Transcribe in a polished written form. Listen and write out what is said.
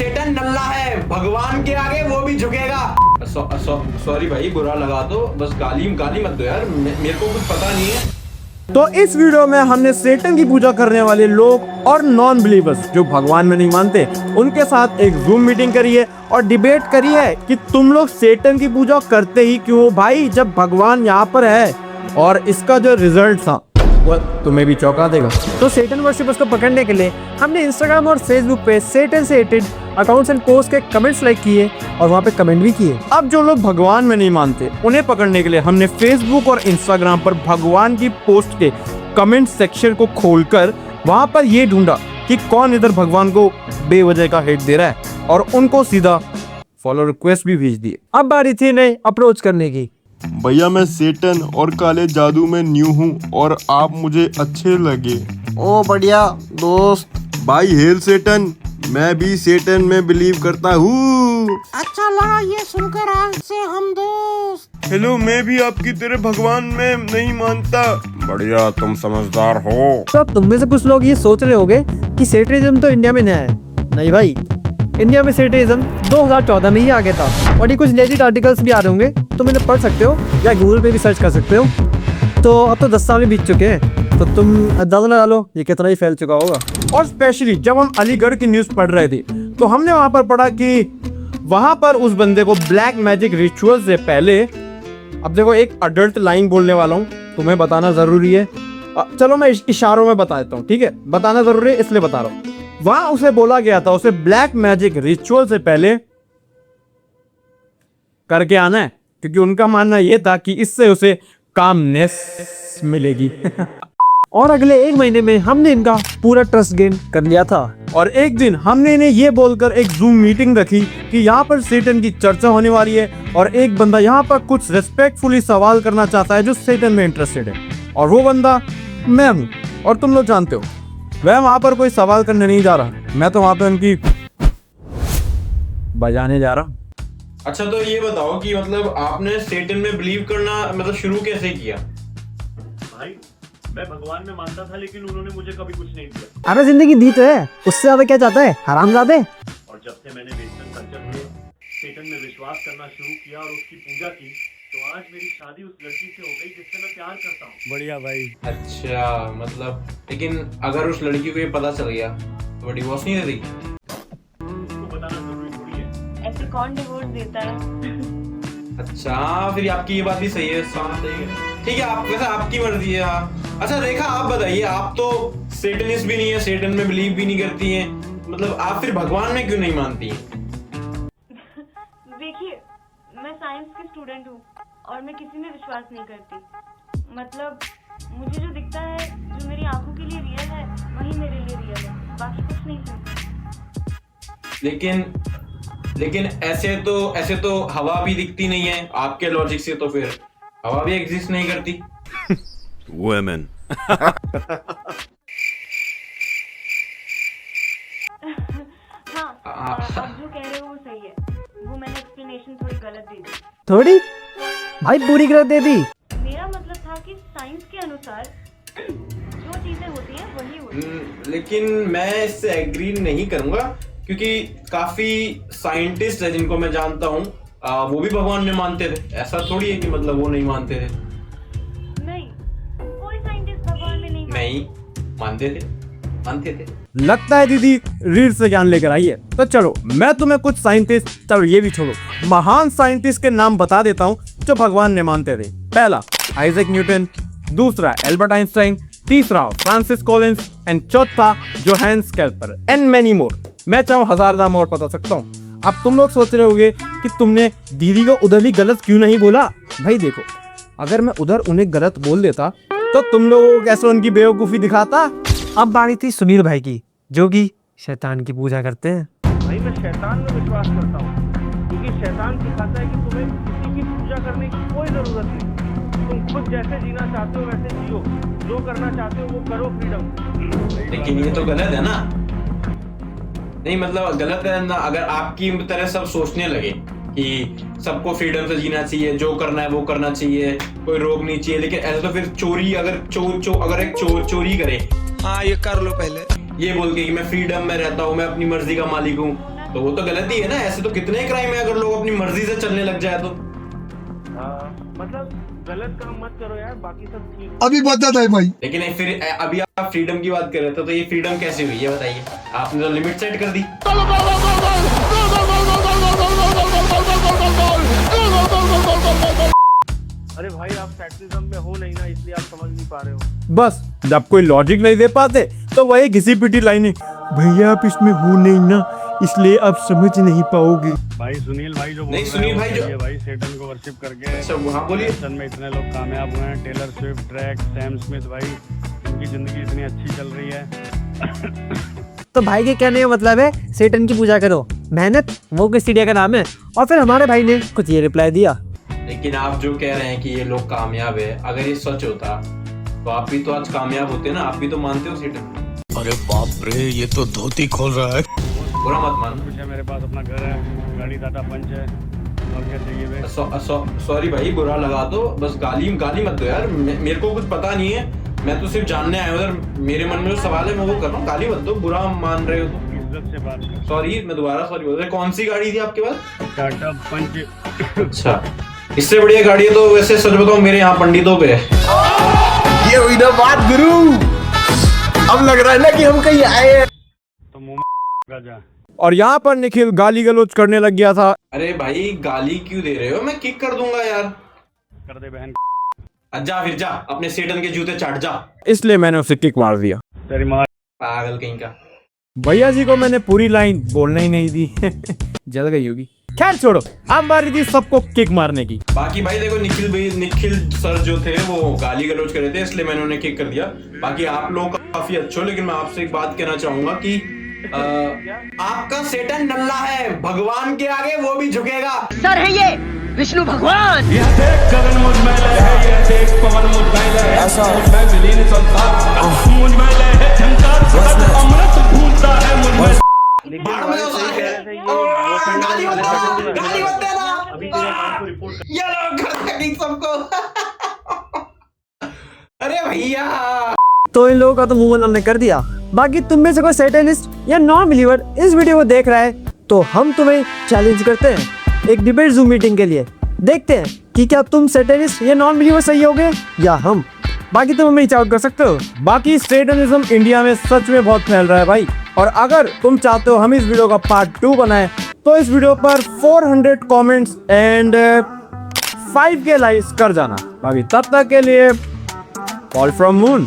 सेटन नल्ला है, भगवान के आगे वो भी झुकेगा। सॉरी भाई, बुरा लगा तो बस गाली मत दो यार, मेरे को कुछ पता नहीं है। तो इस वीडियो में हमने सेटन की पूजा करने वाले लोग और नॉन बिलीवर्स जो भगवान में नहीं मानते उनके साथ एक जूम मीटिंग करी है और डिबेट करी है कि तुम लोग सेटन की पूजा करते ही क्यों भाई, जब भगवान यहाँ पर है। और इसका जो रिजल्ट था वो तुम्हें भी चौंका देगा। तो सेटन वर्शिपर्स को पकड़ने के लिए हमने इंस्टाग्राम और फेसबुक पे सेटन से रिलेटेड अकाउंट्स एंड पोस्ट के कमेंट्स लाइक किए और वहाँ पे कमेंट भी किए। अब जो लोग भगवान में नहीं मानते उन्हें पकड़ने के लिए हमने फेसबुक और इंस्टाग्राम पर भगवान की पोस्ट के कमेंट सेक्शन को खोलकर वहाँ पर ये ढूंढा कि कौन इधर भगवान को बेवजह का हेट दे रहा है और उनको सीधा फॉलो रिक्वेस्ट भी भेज दिए। अब बारी थी इन्हें अप्रोच करने की। भैया मैं सेटन और काले जादू में न्यू हूँ और आप मुझे अच्छे लगे। ओ बढ़िया दोस्त। भाई हेल सेटन, मैं भी सेटन में बिलीव करता हूँ। अच्छा लगा ये सुनकर, आज से हम दोस्त। हेलो, मैं भी आपकी तरह भगवान में नहीं मानता। बढ़िया, तुम समझदार हो। तो अब तुम में से कुछ लोग ये सोच रहे होंगे कि सेटनिज्म तो इंडिया में नया है। नहीं भाई, इंडिया में सेटनिज्म 2014 में ही आ गया था और ये कुछ लेजिट आर्टिकल्स भी आ रहे होंगे, तुम इन्हें पढ़ सकते हो या गूगल पे भी सर्च कर सकते हो। तो अब तो 10 साल बीत चुके हैं, तो तुम अंदाजा लगा लो ये कितना ही फैल चुका होगा। और स्पेशली जब हम अलीगढ़ की न्यूज़ पढ़ रहे थे तो हमने वहाँ पर पढ़ा कि वहाँ पर उस बंदे को ब्लैक मैजिक रिचुअल से पहले, अब देखो एक अडल्ट लाइन बोलने वाला हूँ, तुम्हें बताना ज़रूरी है। चलो मैं इशारों में बता देता हूँ, ठीक है? बताना ज़रूरी है इसलिए बता रहा हूँ। वहाँ उसे बोला गया था उसे ब्लैक मैजिक रिचुअल से पहले करके आना है, क्योंकि उनका मानना यह था कि इससे उसे कामनेस मिलेगी। और अगले 1 महीने में हमने इनका पूरा ट्रस्ट गेन कर लिया था। और एक दिन हमने इन्हें ये बोलकर एक जूम मीटिंग रखी कि यहाँ पर सेटन की चर्चा होने वाली है और एक बंदा यहाँ पर कुछ रिस्पेक्टफुली सवाल करना चाहता है जो सेटन में इंटरेस्टेड है, और वो बंदा मैं हूँ। और तुम लोग जानते हो वह वहाँ पर कोई सवाल करने नहीं जा रहा, मैं तो वहाँ पे उनकी बजाने जा रहा हूँ। अच्छा, तो ये बताओ कि मतलब आपने सेटन में बिलीव करना मतलब शुरू कैसे किया? भाई मैं भगवान में मानता था, लेकिन उन्होंने मुझे कभी कुछ नहीं दिया। अरे जिंदगी दी तो है, उससे ज्यादा क्या चाहता है हरामजादे। और जब से मैंने वेस्टर्न कल्चर में सेटन में विश्वास करना शुरू किया और उसकी पूजा की, तो आज मेरी शादी उस लड़की से हो गई जिससे मैं प्यार करता हूँ। बढ़िया भाई। अच्छा, मतलब लेकिन अगर उस लड़की को ये पता चल गया तो वो डिवोर्स नहीं दे देगी? उसको बताना जरूरी थोड़ी है। ऐसे कौन डिवोर्स देता है? अच्छा, फिर आपकी ये बात भी सही है, सही है। ठीक है, आप वैसे आपकी मर्जी है। अच्छा रेखा, आप बताइए, आप तो सेटनिस्ट भी नहीं है, सेटन में बिलीव भी नहीं करती हैं, मतलब आप फिर भगवान में क्यों नहीं मानती हैं? देखिए, मैं साइंस की स्टूडेंट हूँ और मैं किसी में विश्वास नहीं करती। मतलब मुझे जो दिखता है, जो मेरी आंखों के लिए रियल है, वही मेरे लिए रियल है, बाकी कुछ नहीं समझती। लेकिन ऐसे तो हवा भी दिखती नहीं है आपके लॉजिक से, तो फिर हवा भी एग्जिस्ट नहीं करती। Women. हाँ, आप जो कह रहे हो वो सही है। वो मैंने एक्सप्लेनेशन थोड़ी गलत दे दी। थोड़ी भाई पूरी गलत दे दी। मेरा मतलब था कि साइंस के अनुसार जो चीजें होती हैं वही होती हैं। लेकिन मैं इससे एग्री नहीं करूंगा, क्योंकि काफी साइंटिस्ट है जिनको मैं जानता हूँ, वो भी भगवान में मानते थे। ऐसा थोड़ी है कि मतलब वो नहीं मानते थे। नहीं, कोई साइंटिस्ट भगवान में नहीं मानते थे। लगता है दीदी रील से ज्ञान लेकर आई है। तो चलो मैं तुम्हें कुछ साइंटिस्ट, चलो ये भी छोड़ो, महान साइंटिस्ट के नाम बता देता हूँ जो भगवान ने मानते थे। पहला आइजैक न्यूटन, दूसरा एल्बर्ट आइंस्टाइन, तीसरा फ्रांसिस कॉलिंस एंड चौथा जोहान्स केल्पर एंड मेनी मोर। मैं चाहूँ 1000 नाम और बता सकता हूँ। अब तुम लोग सोच रहे होंगे कि तुमने दीदी को उधर भी गलत क्यों नहीं बोला। भाई देखो, अगर मैं उधर उन्हें गलत बोल देता तो तुम लोगों को कैसे उनकी बेवकूफ़ी दिखाता। अब बारी थी सुनील भाई की, जो कि शैतान की पूजा करते हैं। भाई मैं शैतान में विश्वास करता हूँ, क्योंकि शैतान सिखाता है कि तुम्हें किसी की पूजा करने की कोई जरूरत नहीं। तुम खुद जैसे जीना चाहते हो वैसे जियो, जो करना चाहते हो वो करो, फ्रीडम। लेकिन ये तो गलत है ना? नहीं मतलब गलत है ना, अगर आपकी तरह सब सोचने लगे कि सबको फ्रीडम से जीना चाहिए, जो करना है वो करना चाहिए, कोई रोक नहीं चाहिए। लेकिन ऐसा तो फिर चोरी, अगर अगर एक चोर चोरी करे, हाँ ये कर लो पहले, ये बोल के कि मैं फ्रीडम में रहता हूँ, मैं अपनी मर्जी का मालिक हूँ, तो वो तो गलत ही है ना। ऐसे तो कितने क्राइम है अगर लोग अपनी मर्जी से चलने लग जाए तो। मतलब गलत काम मत करो यार, बाकी सब ठीक। अभी बता था भाई। लेकिन फिर अभी आप फ्रीडम की बात कर रहे थे, तो ये फ्रीडम कैसे हुई ये बताइए? आपने तो लिमिट सेट कर दी। अरे भाई आप फैक्ट्रिज्म में हो नहीं ना, इसलिए आप समझ नहीं पा रहे हो। बस जब कोई लॉजिक नहीं दे पाते तो वही घिसी पिटी लाइनें, भैया आप इसमें हो नहीं ना इसलिए आप समझ नहीं पाओगे। भाई सुनील भाई जो नहीं, सुनील भाई जो भाई सेटन को वर्शिप करके अच्छा हाँ बोलिए। सेटन में इतने लोग कामयाब हुए हैं, टेलर स्विफ्ट, ड्रैक, सैम स्मिथ, भाई उनकी जिंदगी इतनी अच्छी चल रही है। तो भाई के कहने का मतलब है सेटन की पूजा करो, मेहनत वो किस चिड़िया का नाम है। और फिर हमारे भाई ने कुछ ये रिप्लाई दिया। लेकिन आप जो कह रहे हैं कि ये लोग कामयाब है, अगर ये सच होता तो आप भी तो आज कामयाब होते ना। आप भी तो मानते हो सेटन। अरे बाप रे, ये तो धोती खोल रहा है। बुरा मत मानो। कुछ है, मेरे पास अपना घर है, गाड़ी, टाटा पंच है, और क्या चाहिए बे? सॉरी भाई, बुरा लगा तो बस गाली मत दो यार। मेरे को कुछ पता नहीं है, मैं तो सिर्फ जानने आया हूँ। उधर मेरे मन में जो सवाल है मैं वो कर रहा हूँ। गाली मत दो, बुरा मान रहे हो तो। इज्जत से बात कर। सॉरी, मैं दोबारा सॉरी बोल रहा हूँ। कौन सी गाड़ी थी आपके पास? टाटा पंच। अच्छा, इससे बढ़िया गाड़ी है तो वैसे सच बताओ मेरे यहाँ पंडितों पे है। ये हुई ना बात गुरु, अब लग रहा है ना कि हम कहीं आए हैं। तो मुंह में जा। और यहाँ पर निखिल गाली गलौज करने लग गया था। अरे भाई गाली क्यों दे रहे हो? मैं किक कर दूंगा यार। कर दे बहन। जा फिर जा, अपने सेटन के जूते चाट जा। इसलिए मैंने उसे किक मार दिया। तेरी माँ। पागल कहीं का। भैया जी को मैंने पूरी लाइन बोलने ही नहीं दी। जल गई होगी। खैर छोड़ो, अब बारी थी सबको किक मारने की। बाकी भाई देखो, निखिल सर जो थे वो गाली गलौज कर रहे थे, इसलिए मैंने उन्हें किक कर दिया। बाकी आप लोग काफी अच्छे हो, लेकिन मैं आपसे एक बात कहना चाहूंगा कि आपका सेटन नल्ला है, भगवान के आगे वो भी झुकेगा। सर है ये विष्णु भगवान। यह देख गगन मुझ में लय है, यह देख पवन मुझ में लय है, मुझ में विलीन संसार, मुझ में लय है झंकार, सतत अमृत फूलता है मुझ में। बाढ़ में उतार है। गाली मत देना। अभी तेरे काम को रिपोर्ट कर। ये लोग कर देंगे सबको। अरे भैया, तो इन लोगों का तो मुंह उन्होंने कर दिया। बाकी तुम में से कोई सैटेनिस्ट या नॉन बिलीवर इस वीडियो को देख रहा है तो हम तुम्हें चैलेंज करते हैं एक डिबेट जूम मीटिंग के लिए। देखते हैं कि क्या तुम सैटेनिस्ट या नॉन बिलीवर सही होगे या हम। बाकी तुम हमें रीच आउट कर सकते हो। बाकी सैटेनिज्म इंडिया में सच में बहुत फैल रहा है भाई, और अगर तुम चाहते हो हम इस वीडियो का पार्ट 2 बनाएं तो इस वीडियो पर 400 कमेंट्स एंड 5K लाइक्स कर जाना। बाकी तब तक के लिए कॉल फ्रॉम मून।